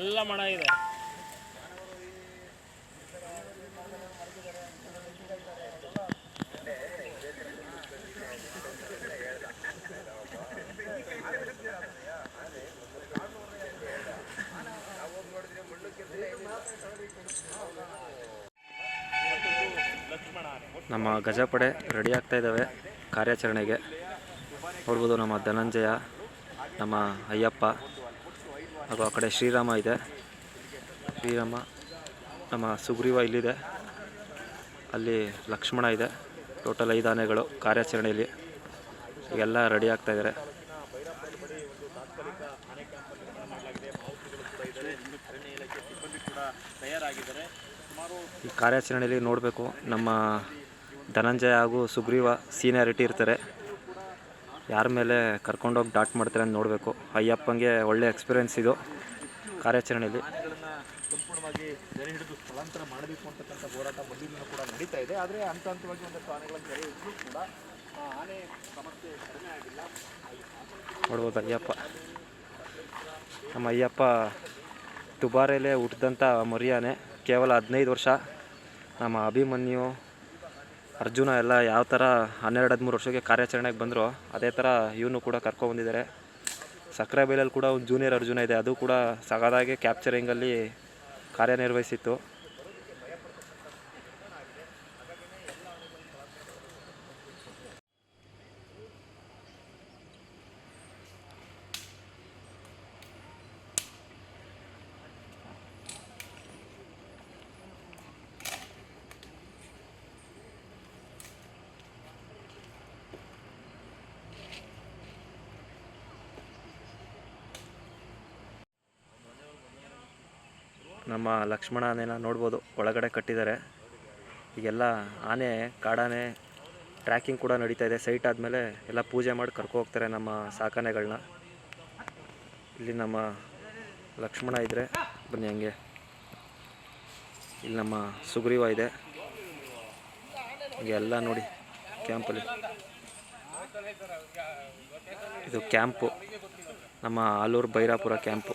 ಎಲ್ಲ ಮಣ ಇದೆ. ನಮ್ಮ ಗಜಪಡೆ ರೆಡಿ ಆಗ್ತಾ ಇದ್ದಾವೆ ಕಾರ್ಯಾಚರಣೆಗೆ. ನೋಡ್ಬೋದು ನಮ್ಮ ಧನಂಜಯ, ನಮ್ಮ ಅಯ್ಯಪ್ಪ, ಹಾಗೂ ಆ ಕಡೆ ಶ್ರೀರಾಮ ಇದೆ. ಶ್ರೀರಾಮ, ನಮ್ಮ ಸುಗ್ರೀವ ಇಲ್ಲಿದೆ, ಅಲ್ಲಿ ಲಕ್ಷ್ಮಣ ಇದೆ. ಟೋಟಲ್ 5 ಆನೆಗಳು ಕಾರ್ಯಾಚರಣೆಯಲ್ಲಿ ಈಗೆಲ್ಲ ರೆಡಿ ಆಗ್ತಾ ಇದ್ದಾರೆ. ಈ ಕಾರ್ಯಾಚರಣೆಯಲ್ಲಿ ನೋಡಬೇಕು, ನಮ್ಮ ಧನಂಜಯ ಹಾಗೂ ಸುಗ್ರೀವ ಸೀನಿಯಾರಿಟಿ ಇರ್ತಾರೆ. ಯಾರ ಮೇಲೆ ಕರ್ಕೊಂಡೋಗಿ ಡಾಟ್ ಮಾಡ್ತಾರೆ ಅಂತ ನೋಡಬೇಕು. ಅಯ್ಯಪ್ಪಂಗೆ ಒಳ್ಳೆ ಎಕ್ಸ್ಪೀರಿಯೆನ್ಸ್ ಇದು ಕಾರ್ಯಾಚರಣೆಯಲ್ಲಿ. ಸಂಪೂರ್ಣವಾಗಿ ಸೆರೆ ಹಿಡಿದು ಸ್ಥಳಾಂತರ ಮಾಡಬೇಕು ಅಂತಕ್ಕಂಥ ಹೋರಾಟ ಮೊದಲಿನಿಂದ ಕೂಡ ನಡೀತಾ ಇದೆ. ಆದರೆ ಹಂತ ಹಂತವಾಗಿ ಒಂದಷ್ಟು ಆನೆಗಳನ್ನು ಸೆರೆ ಹಿಡಿದ್ರೂ ಕೂಡ ಆನೆ ಸಮಸ್ಯೆ ಕಡಿಮೆ ಆಗಿಲ್ಲ. ನೋಡ್ಬೋದು ಅಯ್ಯಪ್ಪ, ನಮ್ಮ ಅಯ್ಯಪ್ಪ ದುಬಾರೆಲೇ ಹುಟ್ಟಿದಂಥ ಮರಿ ಆನೆ, ಕೇವಲ 15 ವರ್ಷ. ನಮ್ಮ ಅಭಿಮನ್ಯು, ಅರ್ಜುನ ಎಲ್ಲ ಯಾವ ಥರ 12-13 ವರ್ಷಕ್ಕೆ ಕಾರ್ಯಾಚರಣೆಗೆ ಬಂದರು, ಅದೇ ಥರ ಇವನು ಕೂಡ ಕರ್ಕೊಬಂದಿದ್ದಾರೆ. ಸಕ್ಕರೆ ಬೈಲಲ್ಲಿ ಕೂಡ ಒಂದು ಜೂನಿಯರ್ ಅರ್ಜುನ ಇದೆ, ಅದು ಕೂಡ ಸಗದಾಗಿ ಕ್ಯಾಪ್ಚರಿಂಗಲ್ಲಿ ಕಾರ್ಯನಿರ್ವಹಿಸಿತ್ತು. ನಮ್ಮ ಲಕ್ಷ್ಮಣ ಆನೆನ ನೋಡ್ಬೋದು, ಒಳಗಡೆ ಕಟ್ಟಿದ್ದಾರೆ. ಈಗೆಲ್ಲ ಆನೆ, ಕಾಡಾನೆ ಟ್ರ್ಯಾಕಿಂಗ್ ಕೂಡ ನಡೀತಾ ಇದೆ. ಸೈಟ್ ಆದಮೇಲೆ ಎಲ್ಲ ಪೂಜೆ ಮಾಡಿ ಕರ್ಕೊ ಹೋಗ್ತಾರೆ ನಮ್ಮ ಸಾಕಾನೆಗಳನ್ನ. ಇಲ್ಲಿ ನಮ್ಮ ಲಕ್ಷ್ಮಣ ಇದ್ದರೆ ಬನ್ನಿ ಹಂಗೆ. ಇಲ್ಲಿ ನಮ್ಮ ಸುಗ್ರೀವ ಇದೆ. ಹೀಗೆ ಎಲ್ಲ ನೋಡಿ ಕ್ಯಾಂಪಲ್ಲಿ. ಇದು ಕ್ಯಾಂಪು, ನಮ್ಮ ಆಲೂರು ಬೈರಾಪುರ ಕ್ಯಾಂಪು.